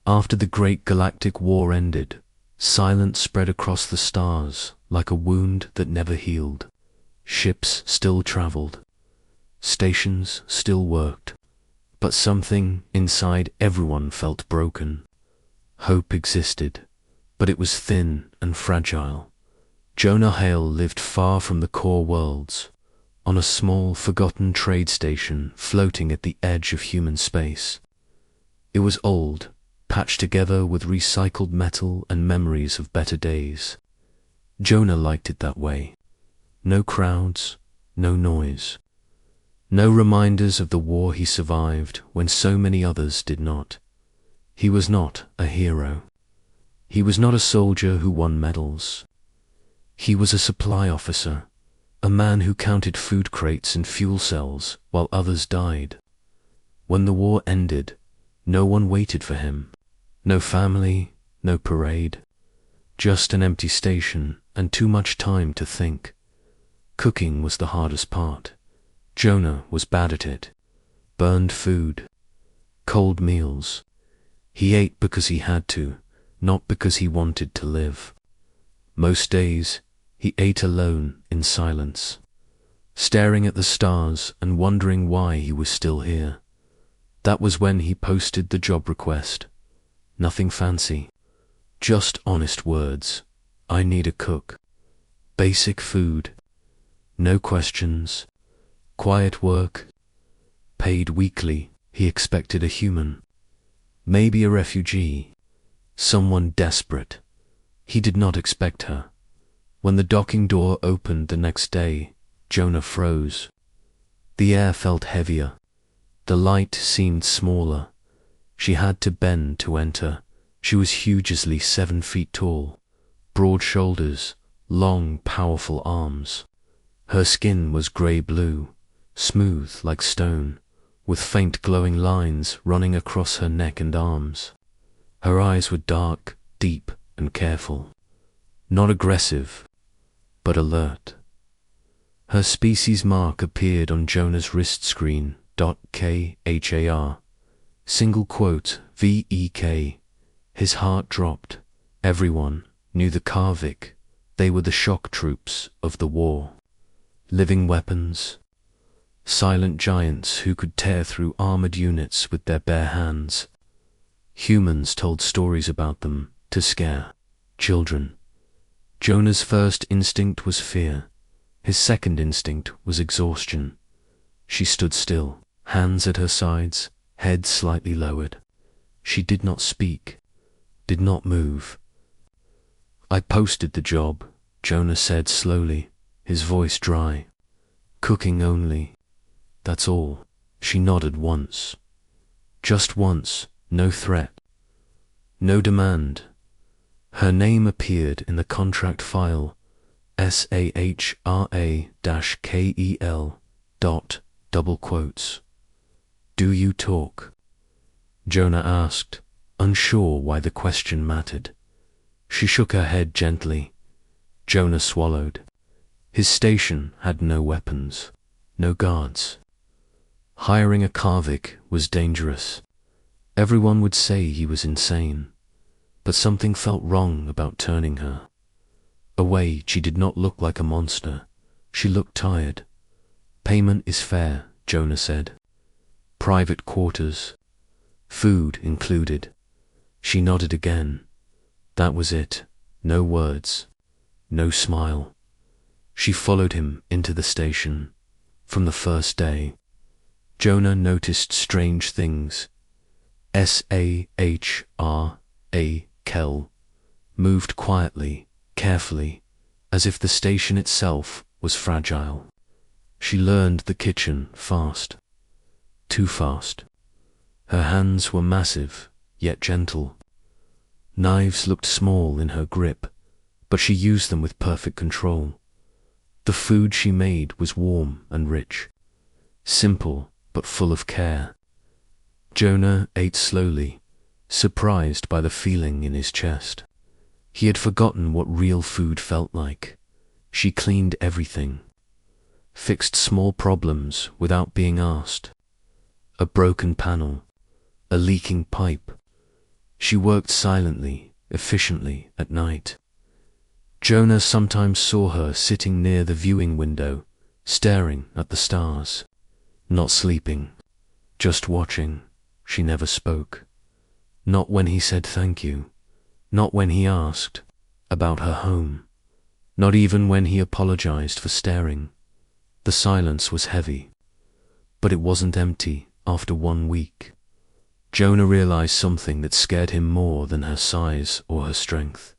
After the great Galactic War ended, silence spread across the stars like a wound that never healed. Ships still traveled. Stations still worked. But something inside everyone felt broken. Hope existed, but it was thin and fragile. Jonah Hale lived far from the core worlds, on a small, forgotten trade station floating at the edge of human space. It was old, patched together with recycled metal and memories of better days. Jonah liked it that way. No crowds, no noise. No reminders of the war he survived when so many others did not. He was not a hero. He was not a soldier who won medals. He was a supply officer, a man who counted food crates and fuel cells while others died. When the war ended, no one waited for him. No family, no parade. Just an empty station and too much time to think. Cooking was the hardest part. Jonah was bad at it. Burned food. Cold meals. He ate because he had to, not because he wanted to live. Most days, he ate alone in silence, staring at the stars and wondering why he was still here. That was when he posted the job request. Nothing fancy. Just honest words. I need a cook. Basic food. No questions. Quiet work. Paid weekly. He expected a human. Maybe a refugee. Someone desperate. He did not expect her. When the docking door opened the next day, Jonah froze. The air felt heavier. The light seemed smaller. She had to bend to enter. She was hugely 7 feet tall. Broad shoulders, long, powerful arms. Her skin was grey-blue, smooth like stone, with faint glowing lines running across her neck and arms. Her eyes were dark, deep, and careful. Not aggressive, but alert. Her species mark appeared on Jonah's wrist screen, .khar. Single quote, VEK. His heart dropped. Everyone knew the Karvik. They were the shock troops of the war. Living weapons. Silent giants who could tear through armored units with their bare hands. Humans told stories about them to scare children. Jonah's first instinct was fear. His second instinct was exhaustion. She stood still, hands at her sides, head slightly lowered. She did not speak, did not move. I posted the job, Jonah said slowly, his voice dry. Cooking only. That's all. She nodded once. Just once, no threat. No demand. Her name appeared in the contract file, SAHRA-KEL, double quotes. Do you talk? Jonah asked, unsure why the question mattered. She shook her head gently. Jonah swallowed. His station had no weapons, no guards. Hiring a Karvik was dangerous. Everyone would say he was insane, but something felt wrong about turning her. Away, she did not look like a monster. She looked tired. Payment is fair, Jonah said. Private quarters. Food included. She nodded again. That was it. No words. No smile. She followed him into the station. From the first day, Jonah noticed strange things. SAHRA, moved quietly, carefully, as if the station itself was fragile. She learned the kitchen fast. Too fast. Her hands were massive, yet gentle. Knives looked small in her grip, but she used them with perfect control. The food she made was warm and rich. Simple, but full of care. Jonah ate slowly, surprised by the feeling in his chest. He had forgotten what real food felt like. She cleaned everything. Fixed small problems without being asked. A broken panel. A leaking pipe. She worked silently, efficiently at night. Jonah sometimes saw her sitting near the viewing window, staring at the stars. Not sleeping, just watching. She never spoke. Not when he said thank you. Not when he asked about her home. Not even when he apologized for staring. The silence was heavy. But it wasn't empty after 1 week. Jonah realized something that scared him more than her size or her strength.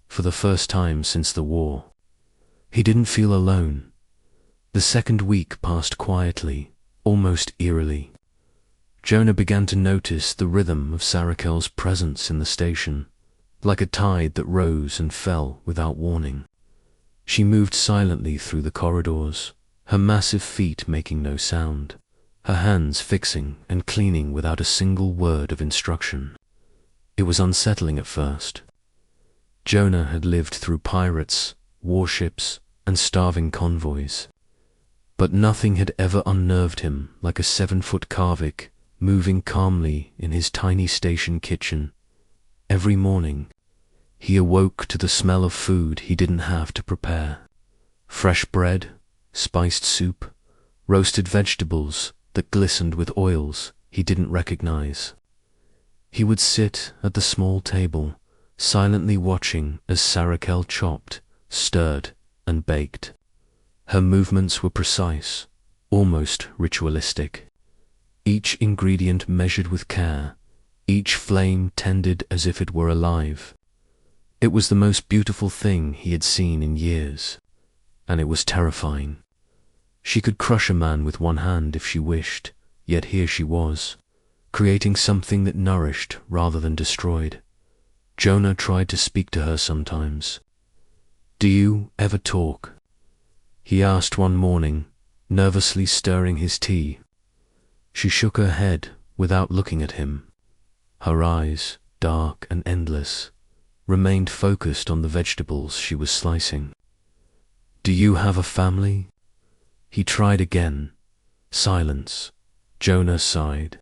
For the first time since the war, he didn't feel alone. The second week passed quietly, almost eerily. Jonah began to notice the rhythm of Sarakel's presence in the station, like a tide that rose and fell without warning. She moved silently through the corridors, her massive feet making no sound, her hands fixing and cleaning without a single word of instruction. It was unsettling at first. Jonah had lived through pirates, warships, and starving convoys. But nothing had ever unnerved him like a 7-foot Karvik moving calmly in his tiny station kitchen. Every morning, he awoke to the smell of food he didn't have to prepare. Fresh bread, spiced soup, roasted vegetables that glistened with oils he didn't recognize. He would sit at the small table, silently watching as Sarakel chopped, stirred, and baked. Her movements were precise, almost ritualistic. Each ingredient measured with care, each flame tended as if it were alive. It was the most beautiful thing he had seen in years, and it was terrifying. She could crush a man with one hand if she wished, yet here she was, creating something that nourished rather than destroyed. Jonah tried to speak to her sometimes. "Do you ever talk?" he asked one morning, nervously stirring his tea. She shook her head without looking at him. Her eyes, dark and endless, remained focused on the vegetables she was slicing. "Do you have a family?" He tried again. Silence. Jonah sighed.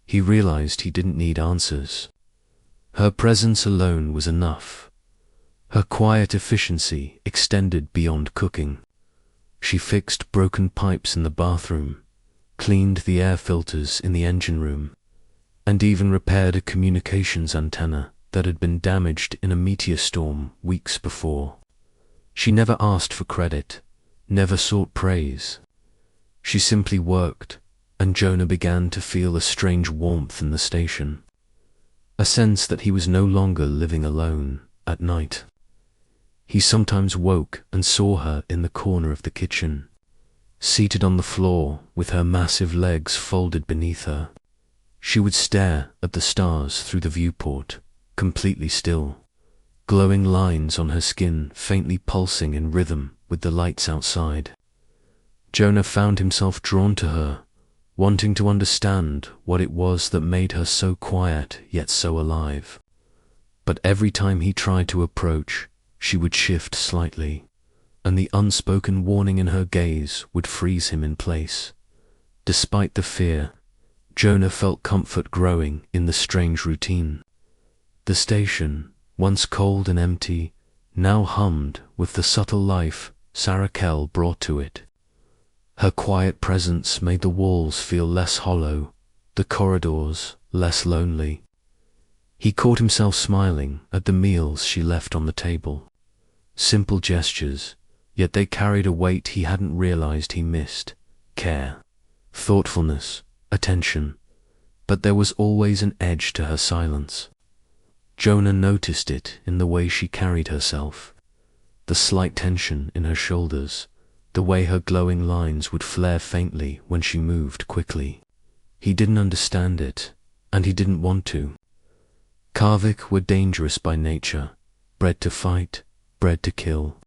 He realized he didn't need answers. Her presence alone was enough. Her quiet efficiency extended beyond cooking. She fixed broken pipes in the bathroom, cleaned the air filters in the engine room, and even repaired a communications antenna that had been damaged in a meteor storm weeks before. She never asked for credit, never sought praise. She simply worked, and Jonah began to feel a strange warmth in the station. A sense that he was no longer living alone at night. He sometimes woke and saw her in the corner of the kitchen, seated on the floor with her massive legs folded beneath her. She would stare at the stars through the viewport, completely still, glowing lines on her skin faintly pulsing in rhythm with the lights outside. Jonah found himself drawn to her, wanting to understand what it was that made her so quiet yet so alive. But every time he tried to approach, she would shift slightly, and the unspoken warning in her gaze would freeze him in place. Despite the fear, Jonah felt comfort growing in the strange routine. The station, once cold and empty, now hummed with the subtle life Sarakel brought to it. Her quiet presence made the walls feel less hollow, the corridors less lonely. He caught himself smiling at the meals she left on the table. Simple gestures, yet they carried a weight he hadn't realized he missed. Care, thoughtfulness, attention. But there was always an edge to her silence. Jonah noticed it in the way she carried herself, the slight tension in her shoulders, the way her glowing lines would flare faintly when she moved quickly. He didn't understand it, and he didn't want to. Karvik were dangerous by nature, bred to fight, bred to kill.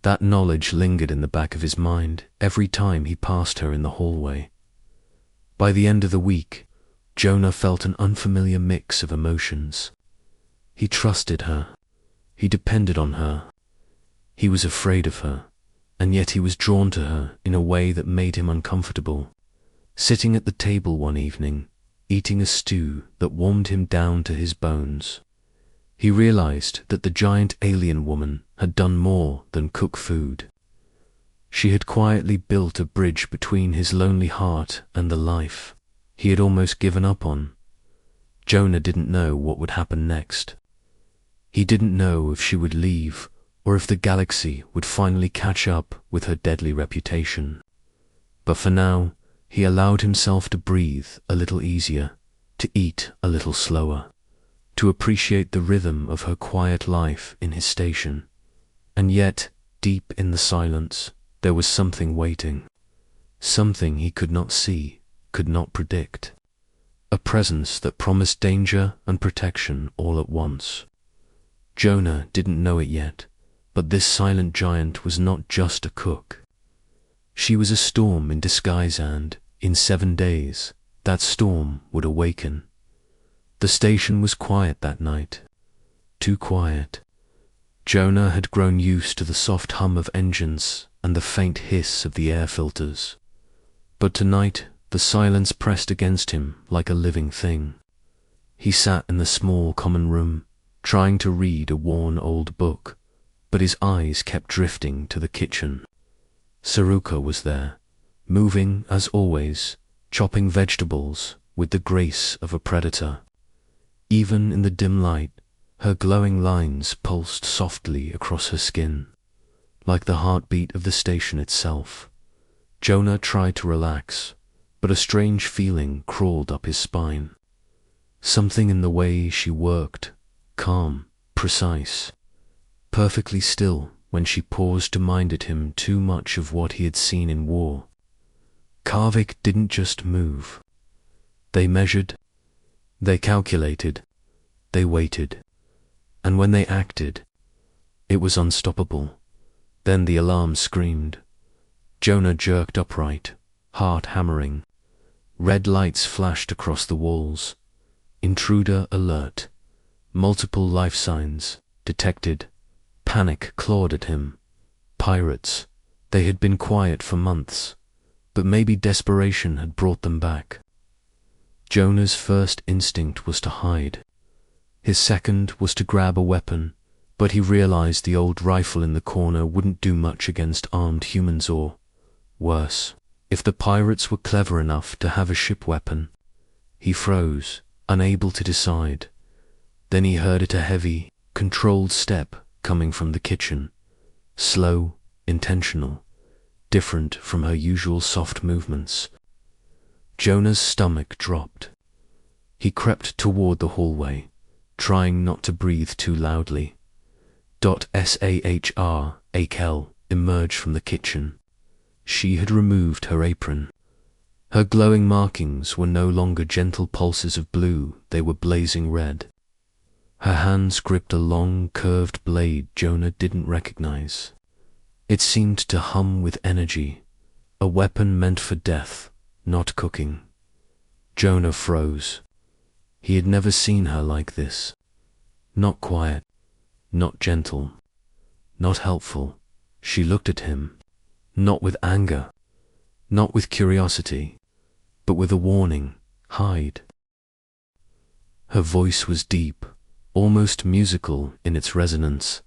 That knowledge lingered in the back of his mind every time he passed her in the hallway. By the end of the week, Jonah felt an unfamiliar mix of emotions. He trusted her. He depended on her. He was afraid of her, and yet he was drawn to her in a way that made him uncomfortable. Sitting at the table one evening, eating a stew that warmed him down to his bones. He realized that the giant alien woman had done more than cook food. She had quietly built a bridge between his lonely heart and the life he had almost given up on. Jonah didn't know what would happen next. He didn't know if she would leave or if the galaxy would finally catch up with her deadly reputation. But for now, he allowed himself to breathe a little easier, to eat a little slower, to appreciate the rhythm of her quiet life in his station. And yet, deep in the silence, there was something waiting. Something he could not see, could not predict. A presence that promised danger and protection all at once. Jonah didn't know it yet, but this silent giant was not just a cook. She was a storm in disguise and, in 7 days, that storm would awaken. The station was quiet that night. Too quiet. Jonah had grown used to the soft hum of engines and the faint hiss of the air filters. But tonight, the silence pressed against him like a living thing. He sat in the small common room, trying to read a worn old book, but his eyes kept drifting to the kitchen. Saruka was there, moving as always, chopping vegetables with the grace of a predator. Even in the dim light, her glowing lines pulsed softly across her skin, like the heartbeat of the station itself. Jonah tried to relax, but a strange feeling crawled up his spine. Something in the way she worked, calm, precise, perfectly still when she paused reminded him too much of what he had seen in war. Karvik didn't just move. They measured, they calculated, they waited, and when they acted, it was unstoppable. Then the alarm screamed. Jonah jerked upright, heart hammering. Red lights flashed across the walls. Intruder alert. Multiple life signs detected. Panic clawed at him. Pirates. They had been quiet for months, but maybe desperation had brought them back. Jonah's first instinct was to hide. His second was to grab a weapon, but he realized the old rifle in the corner wouldn't do much against armed humans or, worse, if the pirates were clever enough to have a ship weapon. He froze, unable to decide. Then he heard a heavy, controlled step coming from the kitchen. Slow, intentional, different from her usual soft movements. Jonah's stomach dropped. He crept toward the hallway, trying not to breathe too loudly. Sahr Akel emerged from the kitchen. She had removed her apron. Her glowing markings were no longer gentle pulses of blue, they were blazing red. Her hands gripped a long, curved blade Jonah didn't recognize. It seemed to hum with energy, a weapon meant for death, not cooking. Jonah froze. He had never seen her like this. Not quiet, not gentle, not helpful. She looked at him, not with anger, not with curiosity, but with a warning, hide. Her voice was deep, almost musical in its resonance,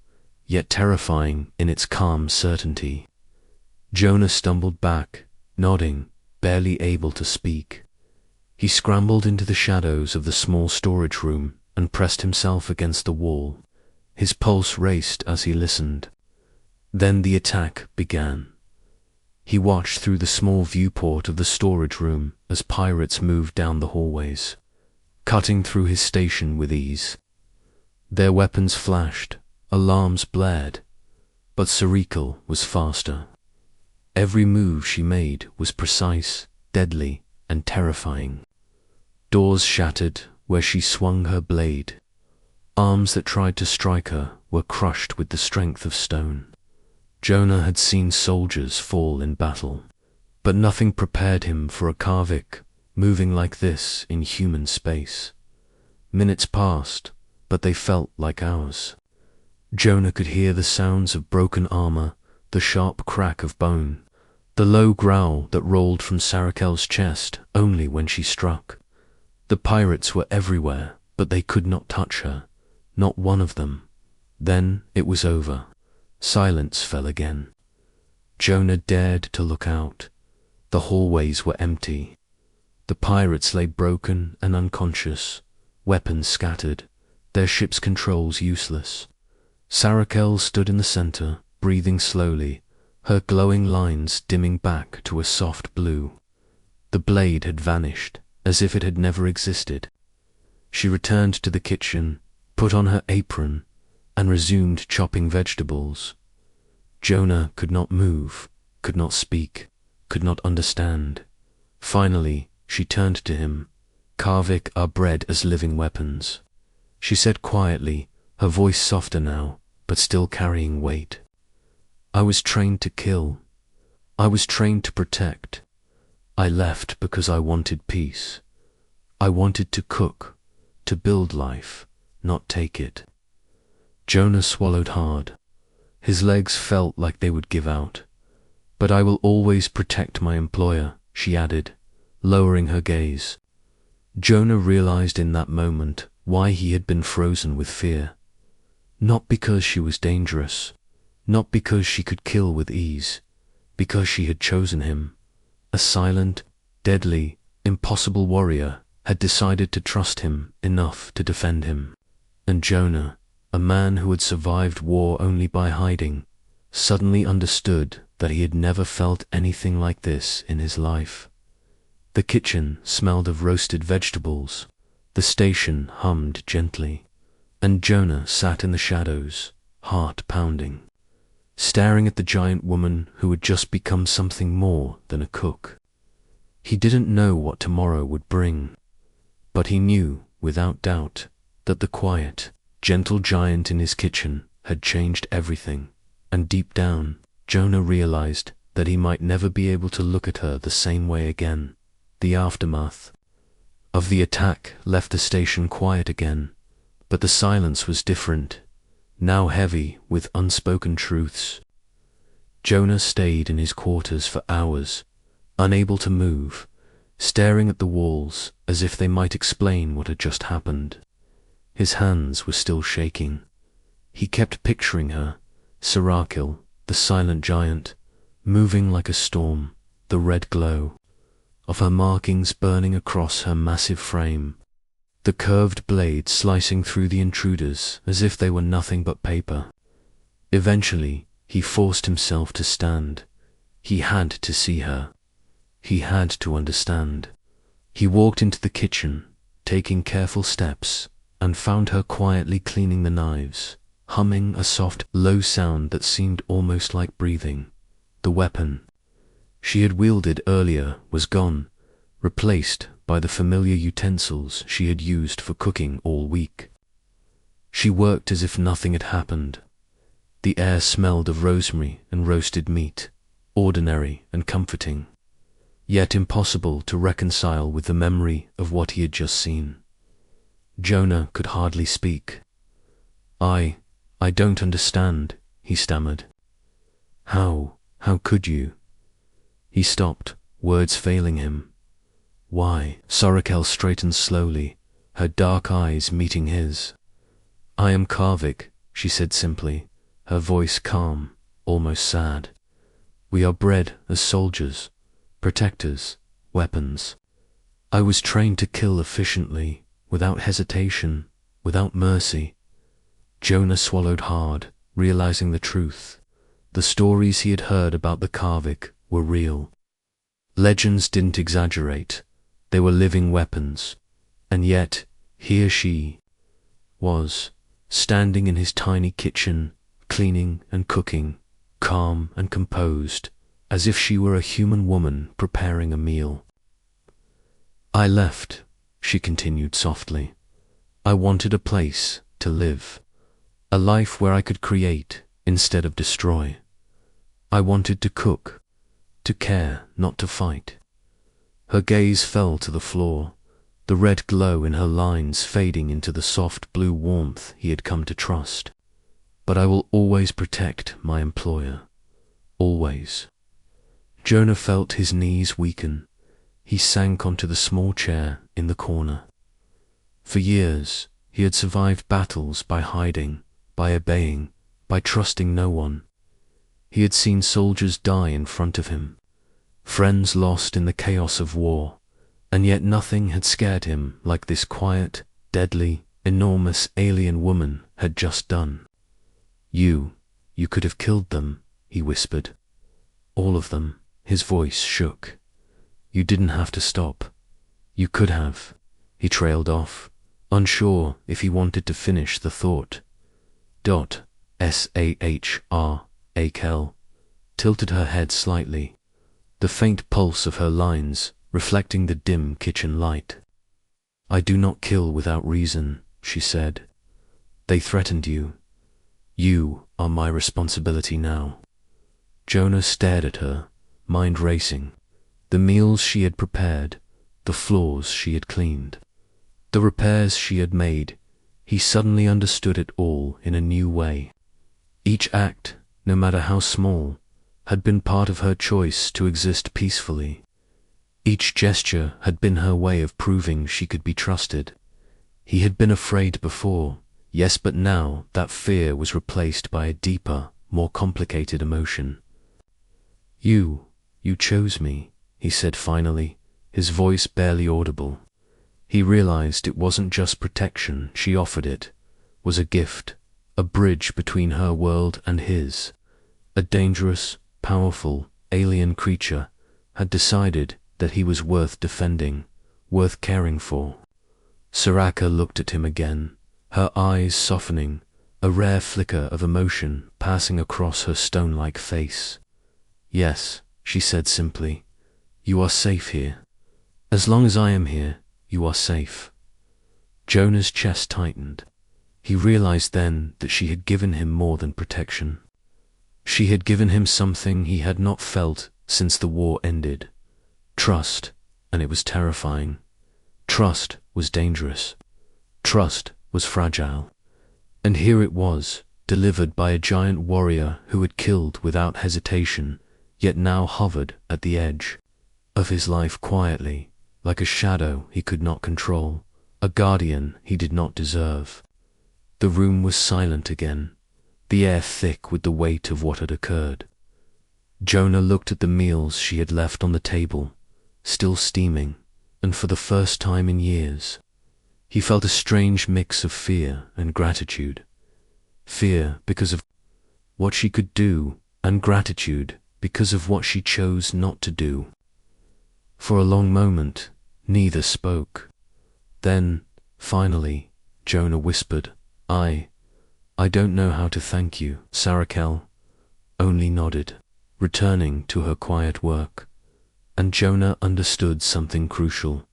yet terrifying in its calm certainty. Jonah stumbled back, nodding, barely able to speak. He scrambled into the shadows of the small storage room and pressed himself against the wall. His pulse raced as he listened. Then the attack began. He watched through the small viewport of the storage room as pirates moved down the hallways, cutting through his station with ease. Their weapons flashed, alarms blared, but Sarikal was faster. Every move she made was precise, deadly, and terrifying. Doors shattered where she swung her blade. Arms that tried to strike her were crushed with the strength of stone. Jonah had seen soldiers fall in battle, but nothing prepared him for a Karvik moving like this in human space. Minutes passed, but they felt like hours. Jonah could hear the sounds of broken armor, the sharp crack of bone, the low growl that rolled from Sarakel's chest only when she struck. The pirates were everywhere, but they could not touch her, not one of them. Then it was over. Silence fell again. Jonah dared to look out. The hallways were empty. The pirates lay broken and unconscious, weapons scattered, their ship's controls useless. Sarakel stood in the center, breathing slowly, her glowing lines dimming back to a soft blue. The blade had vanished, as if it had never existed. She returned to the kitchen, put on her apron, and resumed chopping vegetables. Jonah could not move, could not speak, could not understand. Finally, she turned to him. Karvik are bred as living weapons. She said quietly, her voice softer now, but still carrying weight. I was trained to kill. I was trained to protect. I left because I wanted peace. I wanted to cook, to build life, not take it. Jonah swallowed hard. His legs felt like they would give out. But I will always protect my employer, she added, lowering her gaze. Jonah realized in that moment why he had been frozen with fear. Not because she was dangerous, not because she could kill with ease, because she had chosen him. A silent, deadly, impossible warrior had decided to trust him enough to defend him. And Jonah, a man who had survived war only by hiding, suddenly understood that he had never felt anything like this in his life. The kitchen smelled of roasted vegetables, the station hummed gently, and Jonah sat in the shadows, heart pounding, staring at the giant woman who had just become something more than a cook. He didn't know what tomorrow would bring, but he knew, without doubt, that the quiet, gentle giant in his kitchen had changed everything, and deep down, Jonah realized that he might never be able to look at her the same way again. The aftermath of the attack left the station quiet again, but the silence was different, now heavy with unspoken truths. Jonah stayed in his quarters for hours, unable to move, staring at the walls as if they might explain what had just happened. His hands were still shaking. He kept picturing her, Sarakel, the silent giant, moving like a storm, the red glow of her markings burning across her massive frame, the curved blade slicing through the intruders as if they were nothing but paper. Eventually, he forced himself to stand. He had to see her. He had to understand. He walked into the kitchen, taking careful steps, and found her quietly cleaning the knives, humming a soft, low sound that seemed almost like breathing. The weapon she had wielded earlier was gone, replaced by the familiar utensils she had used for cooking all week. She worked as if nothing had happened. The air smelled of rosemary and roasted meat, ordinary and comforting, yet impossible to reconcile with the memory of what he had just seen. Jonah could hardly speak. I don't understand, he stammered. How could you? He stopped, words failing him. Why? Sarakel straightened slowly, her dark eyes meeting his. I am Karvik, she said simply, her voice calm, almost sad. We are bred as soldiers, protectors, weapons. I was trained to kill efficiently, without hesitation, without mercy. Jonah swallowed hard, realizing the truth. The stories he had heard about the Karvik were real. Legends didn't exaggerate. They were living weapons. And yet, here she was, standing in his tiny kitchen, cleaning and cooking, calm and composed, as if she were a human woman preparing a meal. I left, she continued softly. I wanted a place to live, a life where I could create instead of destroy. I wanted to cook, to care, not to fight. Her gaze fell to the floor, the red glow in her lines fading into the soft blue warmth he had come to trust. But I will always protect my employer. Always. Jonah felt his knees weaken. He sank onto the small chair in the corner. For years, he had survived battles by hiding, by obeying, by trusting no one. He had seen soldiers die in front of him, friends lost in the chaos of war, and yet nothing had scared him like this quiet, deadly, enormous alien woman had just done. You could have killed them, he whispered. All of them. His voice shook. You didn't have to stop. You could have. He trailed off, unsure if he wanted to finish the thought. Sahr tilted her head slightly, the faint pulse of her lines reflecting the dim kitchen light. I do not kill without reason, she said. They threatened you. You are my responsibility now. Jonah stared at her, mind racing. The meals she had prepared, the floors she had cleaned, the repairs she had made, he suddenly understood it all in a new way. Each act, no matter how small, had been part of her choice to exist peacefully. Each gesture had been her way of proving she could be trusted. He had been afraid before, yes, but now that fear was replaced by a deeper, more complicated emotion. You chose me, he said finally, his voice barely audible. He realized it wasn't just protection she offered, it was a gift, a bridge between her world and his. A dangerous, powerful, alien creature had decided that he was worth defending, worth caring for. Soraka looked at him again, her eyes softening, a rare flicker of emotion passing across her stone-like face. Yes, she said simply, you are safe here. As long as I am here, you are safe. Jonah's chest tightened. He realized then that she had given him more than protection. She had given him something he had not felt since the war ended. Trust, and it was terrifying. Trust was dangerous. Trust was fragile. And here it was, delivered by a giant warrior who had killed without hesitation, yet now hovered at the edge of his life quietly, like a shadow he could not control, a guardian he did not deserve. The room was silent again, the air thick with the weight of what had occurred. Jonah looked at the meals she had left on the table, still steaming, and for the first time in years, he felt a strange mix of fear and gratitude. Fear because of what she could do, and gratitude because of what she chose not to do. For a long moment, neither spoke. Then, finally, Jonah whispered, I don't know how to thank you. Sarakel only nodded, returning to her quiet work. And Jonah understood something crucial.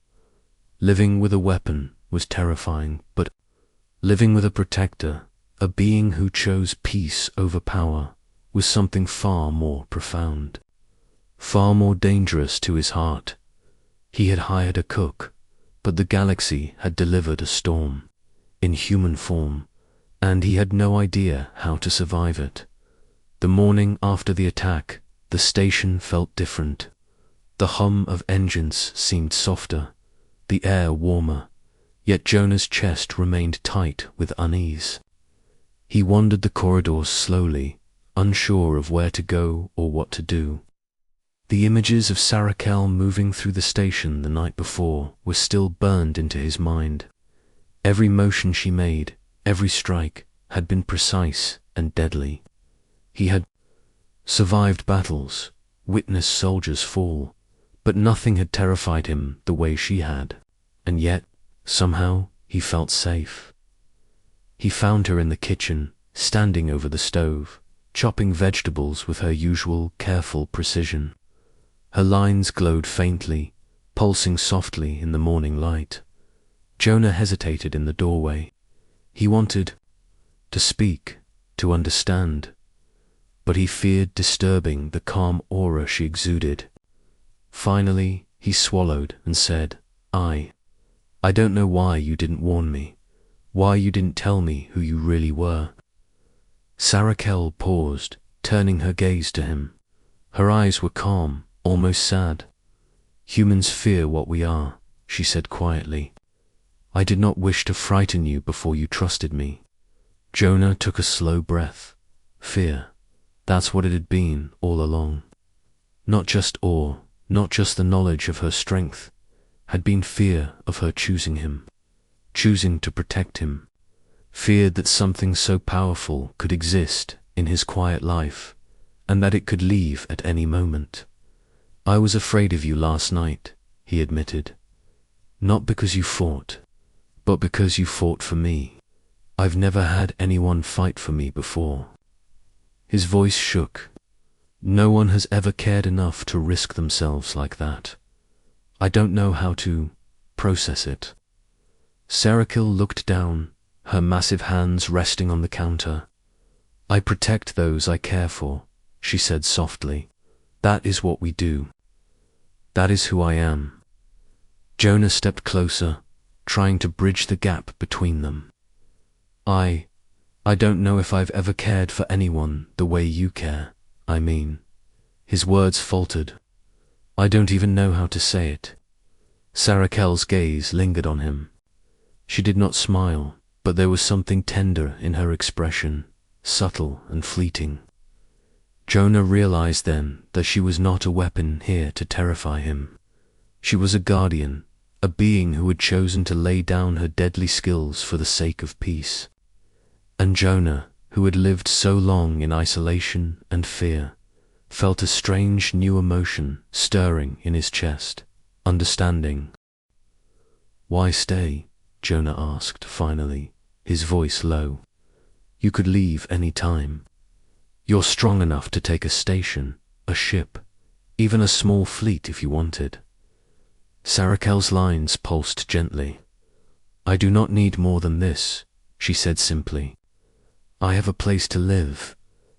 Living with a weapon was terrifying, but living with a protector, a being who chose peace over power, was something far more profound, far more dangerous to his heart. He had hired a cook, but the galaxy had delivered a storm, in human form, and he had no idea how to survive it. The morning after the attack, the station felt different. The hum of engines seemed softer, the air warmer, yet Jonah's chest remained tight with unease. He wandered the corridors slowly, unsure of where to go or what to do. The images of Sarakel moving through the station the night before were still burned into his mind. Every motion she made, every strike, had been precise and deadly. He had survived battles, witnessed soldiers fall, but nothing had terrified him the way she had, and yet, somehow, he felt safe. He found her in the kitchen, standing over the stove, chopping vegetables with her usual careful precision. Her lines glowed faintly, pulsing softly in the morning light. Jonah hesitated in the doorway. He wanted to speak, to understand, but he feared disturbing the calm aura she exuded. Finally, he swallowed and said, I don't know why you didn't warn me, why you didn't tell me who you really were. Sarakel paused, turning her gaze to him. Her eyes were calm, almost sad. Humans fear what we are, she said quietly. I did not wish to frighten you before you trusted me." Jonah took a slow breath. Fear. That's what it had been all along. Not just awe, not just the knowledge of her strength, had been fear of her choosing him, choosing to protect him, feared that something so powerful could exist in his quiet life, and that it could leave at any moment. "I was afraid of you last night," he admitted. "Not because you fought, but because you fought for me. I've never had anyone fight for me before." His voice shook. "No one has ever cared enough to risk themselves like that. I don't know how to process it." Sarakil looked down, her massive hands resting on the counter. "I protect those I care for," she said softly. "That is what we do. That is who I am." Jonah stepped closer, trying to bridge the gap between them. I don't know if I've ever cared for anyone the way you care, I mean." His words faltered. "I don't even know how to say it." Sarakel's gaze lingered on him. She did not smile, but there was something tender in her expression, subtle and fleeting. Jonah realized then that she was not a weapon here to terrify him. She was a guardian, a being who had chosen to lay down her deadly skills for the sake of peace. And Jonah, who had lived so long in isolation and fear, felt a strange new emotion stirring in his chest, understanding. "Why stay?" Jonah asked finally, his voice low. "You could leave any time. You're strong enough to take a station, a ship, even a small fleet if you wanted." Sarakel's lines pulsed gently. "I do not need more than this," she said simply. "I have a place to live,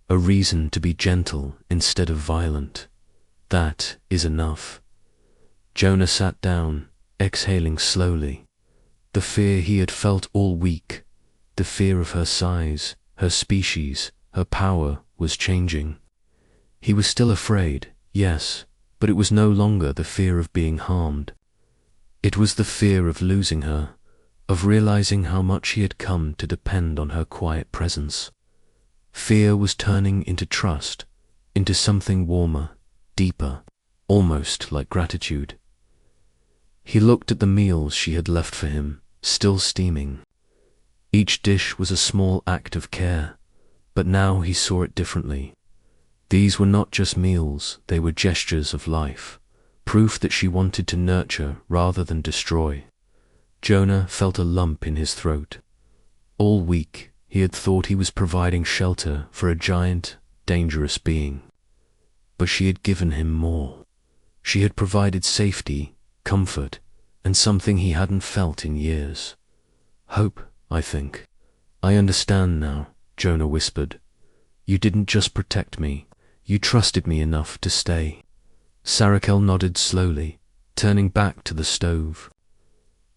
a reason to be gentle instead of violent. That is enough." Jonah sat down, exhaling slowly. The fear he had felt all week, the fear of her size, her species, her power, was changing. He was still afraid, yes, but it was no longer the fear of being harmed. It was the fear of losing her, of realizing how much he had come to depend on her quiet presence. Fear was turning into trust, into something warmer, deeper, almost like gratitude. He looked at the meals she had left for him, still steaming. Each dish was a small act of care, but now he saw it differently. These were not just meals, they were gestures of life, proof that she wanted to nurture rather than destroy. Jonah felt a lump in his throat. All week, he had thought he was providing shelter for a giant, dangerous being. But she had given him more. She had provided safety, comfort, and something he hadn't felt in years. "Hope, I think. I understand now," Jonah whispered. "You didn't just protect me, you trusted me enough to stay." Sarakel nodded slowly, turning back to the stove.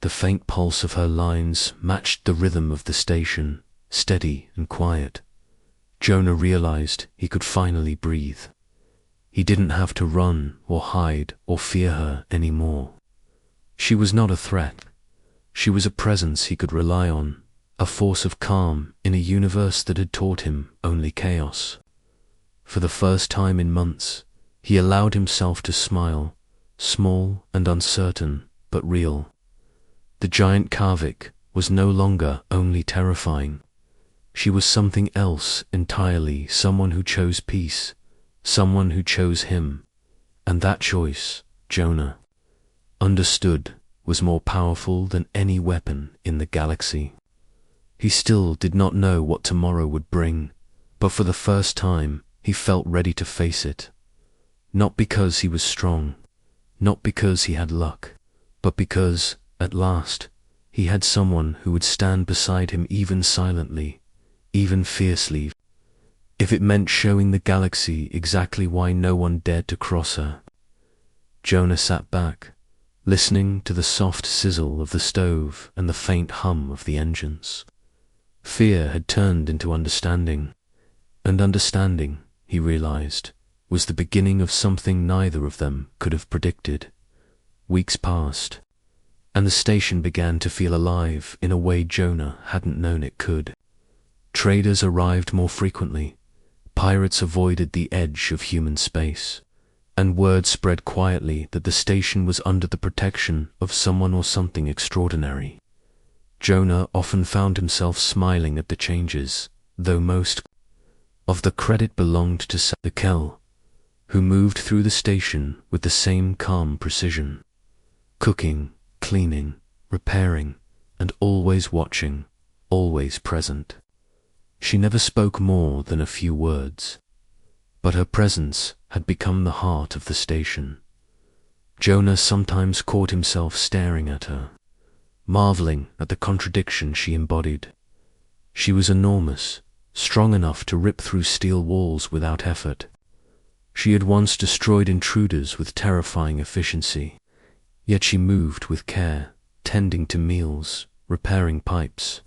The faint pulse of her lines matched the rhythm of the station, steady and quiet. Jonah realized he could finally breathe. He didn't have to run or hide or fear her anymore. She was not a threat. She was a presence he could rely on, a force of calm in a universe that had taught him only chaos. For the first time in months, he allowed himself to smile, small and uncertain, but real. The giant Kavik was no longer only terrifying. She was something else entirely, someone who chose peace, someone who chose him. And that choice, Jonah understood, was more powerful than any weapon in the galaxy. He still did not know what tomorrow would bring, but for the first time he felt ready to face it. Not because he was strong, not because he had luck, but because, at last, he had someone who would stand beside him even silently, even fiercely, if it meant showing the galaxy exactly why no one dared to cross her. Jonah sat back, listening to the soft sizzle of the stove and the faint hum of the engines. Fear had turned into understanding, and understanding, he realized, was the beginning of something neither of them could have predicted. Weeks passed, and the station began to feel alive in a way Jonah hadn't known it could. Traders arrived more frequently, pirates avoided the edge of human space, and word spread quietly that the station was under the protection of someone or something extraordinary. Jonah often found himself smiling at the changes, though most of the credit belonged to Sarakel, who moved through the station with the same calm precision, cooking, cleaning, repairing, and always watching, always present. She never spoke more than a few words, but her presence had become the heart of the station. Jonah sometimes caught himself staring at her, marveling at the contradiction she embodied. She was enormous, strong enough to rip through steel walls without effort. She had once destroyed intruders with terrifying efficiency, yet she moved with care, tending to meals, repairing pipes,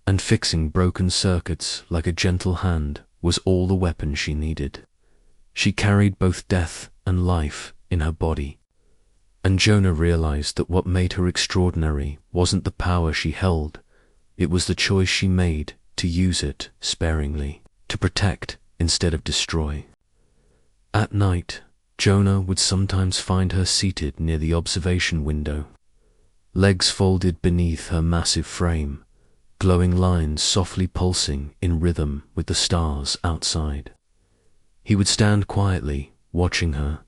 and fixing broken circuits like a gentle hand was all the weapon she needed. She carried both death and life in her body, and Jonah realized that what made her extraordinary wasn't the power she held, it was the choice she made to use it sparingly, to protect instead of destroy. At night, Jonah would sometimes find her seated near the observation window, legs folded beneath her massive frame, glowing lines softly pulsing in rhythm with the stars outside. He would stand quietly, watching her,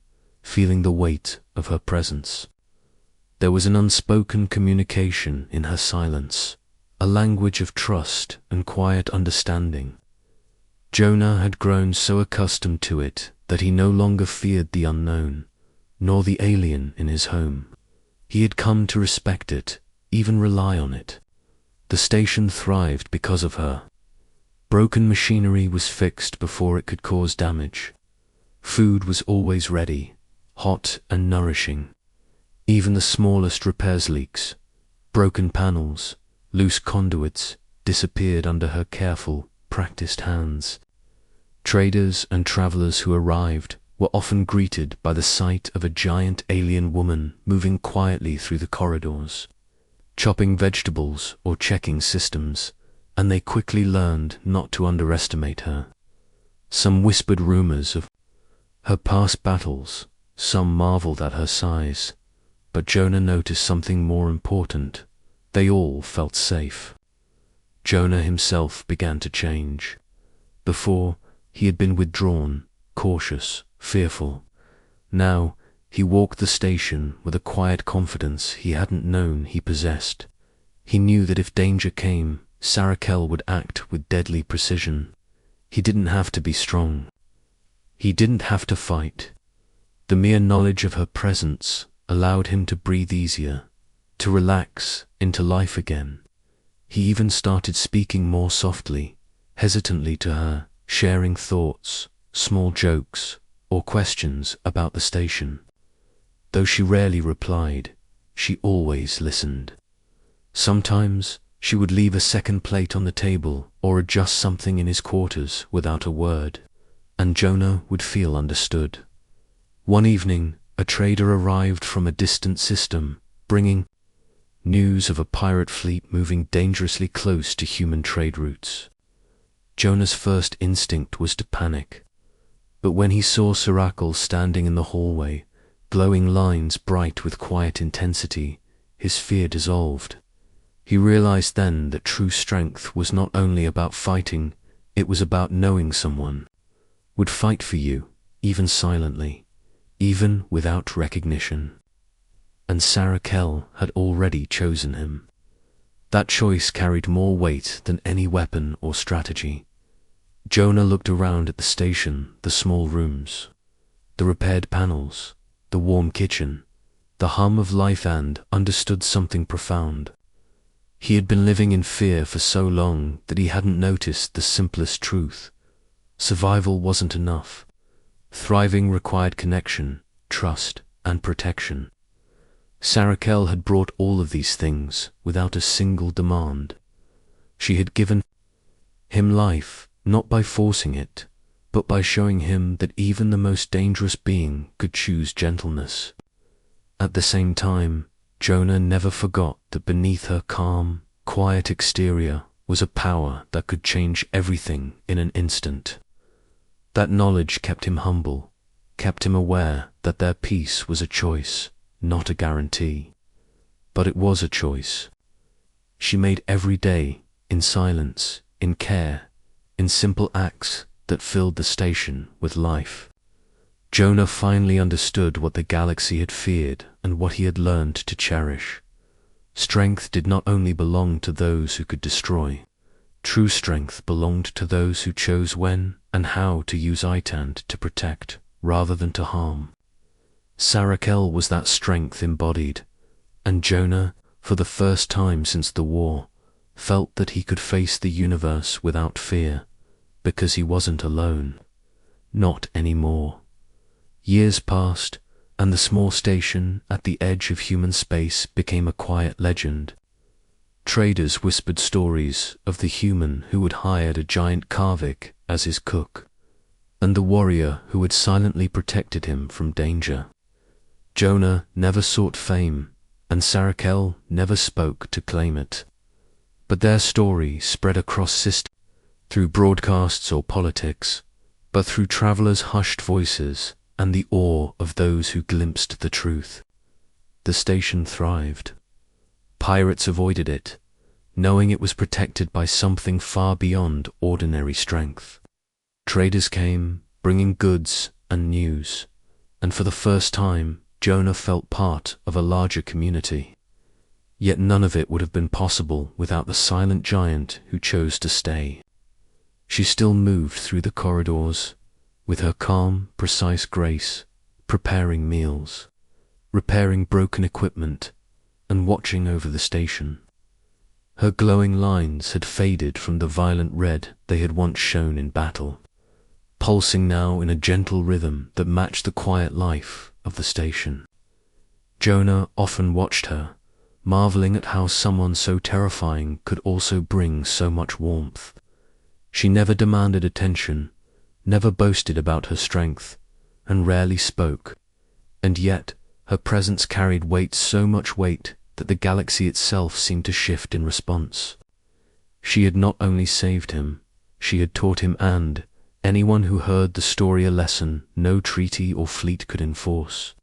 feeling the weight of her presence. There was an unspoken communication in her silence, a language of trust and quiet understanding. Jonah had grown so accustomed to it that he no longer feared the unknown, nor the alien in his home. He had come to respect it, even rely on it. The station thrived because of her. Broken machinery was fixed before it could cause damage. Food was always ready, hot and nourishing. Even the smallest repairs leaks, broken panels, loose conduits disappeared under her careful, practiced hands. Traders and travelers who arrived were often greeted by the sight of a giant alien woman moving quietly through the corridors, chopping vegetables or checking systems, and they quickly learned not to underestimate her. Some whispered rumors of her past battles, some marveled at her size, but Jonah noticed something more important. They all felt safe. Jonah himself began to change. Before, he had been withdrawn, cautious, fearful. Now, he walked the station with a quiet confidence he hadn't known he possessed. He knew that if danger came, Sarakel would act with deadly precision. He didn't have to be strong. He didn't have to fight. The mere knowledge of her presence allowed him to breathe easier, to relax into life again. He even started speaking more softly, hesitantly to her, sharing thoughts, small jokes, or questions about the station. Though she rarely replied, she always listened. Sometimes she would leave a second plate on the table or adjust something in his quarters without a word, and Jonah would feel understood. One evening, a trader arrived from a distant system, bringing news of a pirate fleet moving dangerously close to human trade routes. Jonah's first instinct was to panic, but when he saw Sarakel standing in the hallway, glowing lines bright with quiet intensity, his fear dissolved. He realized then that true strength was not only about fighting, it was about knowing someone would fight for you, even silently, even without recognition. And Sarakel had already chosen him. That choice carried more weight than any weapon or strategy. Jonah looked around at the station, the small rooms, the repaired panels, the warm kitchen, the hum of life, and understood something profound. He had been living in fear for so long that he hadn't noticed the simplest truth. Survival wasn't enough. Thriving required connection, trust, and protection. Sarakel had brought all of these things without a single demand. She had given him life, not by forcing it, but by showing him that even the most dangerous being could choose gentleness. At the same time, Jonah never forgot that beneath her calm, quiet exterior was a power that could change everything in an instant. That knowledge kept him humble, kept him aware that their peace was a choice, not a guarantee. But it was a choice. She made every day, in silence, in care, in simple acts that filled the station with life. Jonah finally understood what the galaxy had feared and what he had learned to cherish. Strength did not only belong to those who could destroy. True strength belonged to those who chose when and how to use Itand to protect rather than to harm. Sarakel was that strength embodied, and Jonah, for the first time since the war, felt that he could face the universe without fear, because he wasn't alone. Not anymore. Years passed, and the small station at the edge of human space became a quiet legend. Traders whispered stories of the human who had hired a giant Karvik as his cook, and the warrior who had silently protected him from danger. Jonah never sought fame, and Sarakel never spoke to claim it. But their story spread across systems, through broadcasts or politics, but through travelers' hushed voices and the awe of those who glimpsed the truth. The station thrived. Pirates avoided it, knowing it was protected by something far beyond ordinary strength. Traders came, bringing goods and news, and for the first time, Jonah felt part of a larger community. Yet none of it would have been possible without the silent giant who chose to stay. She still moved through the corridors, with her calm, precise grace, preparing meals, repairing broken equipment, and watching over the station. Her glowing lines had faded from the violent red they had once shown in battle, pulsing now in a gentle rhythm that matched the quiet life of the station. Jonah often watched her, marveling at how someone so terrifying could also bring so much warmth. She never demanded attention, never boasted about her strength, and rarely spoke, and yet her presence carried weight, so much weight that the galaxy itself seemed to shift in response. She had not only saved him, she had taught him and anyone who heard the story a lesson no treaty or fleet could enforce.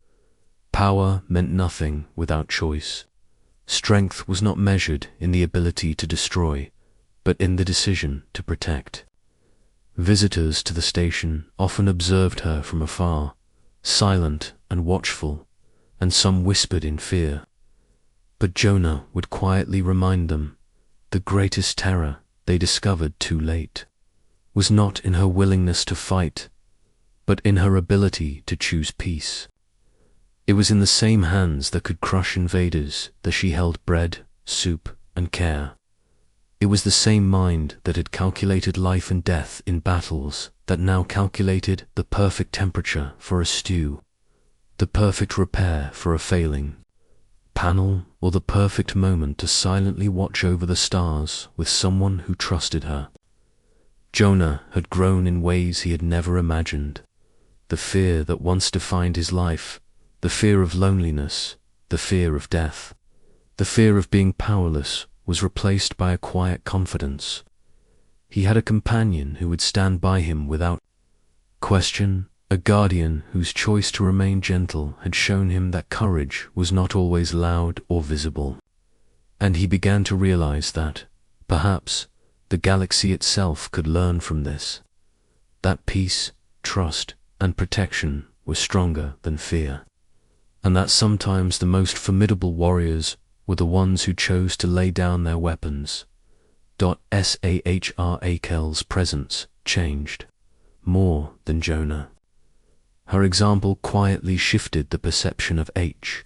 Power meant nothing without choice. Strength was not measured in the ability to destroy, but in the decision to protect. Visitors to the station often observed her from afar, silent and watchful, and some whispered in fear. But Jonah would quietly remind them, the greatest terror they discovered too late was not in her willingness to fight, but in her ability to choose peace. It was in the same hands that could crush invaders that she held bread, soup, and care. It was the same mind that had calculated life and death in battles that now calculated the perfect temperature for a stew, the perfect repair for a failing panel, or the perfect moment to silently watch over the stars with someone who trusted her. Jonah had grown in ways he had never imagined. The fear that once defined his life, the fear of loneliness, the fear of death, the fear of being powerless, was replaced by a quiet confidence. He had a companion who would stand by him without question, a guardian whose choice to remain gentle had shown him that courage was not always loud or visible. And he began to realize that, perhaps, the galaxy itself could learn from this, that peace, trust, and protection were stronger than fear, and that sometimes the most formidable warriors were the ones who chose to lay down their weapons. Sahrakel's presence changed more than Jonah. Her example quietly shifted the perception of H.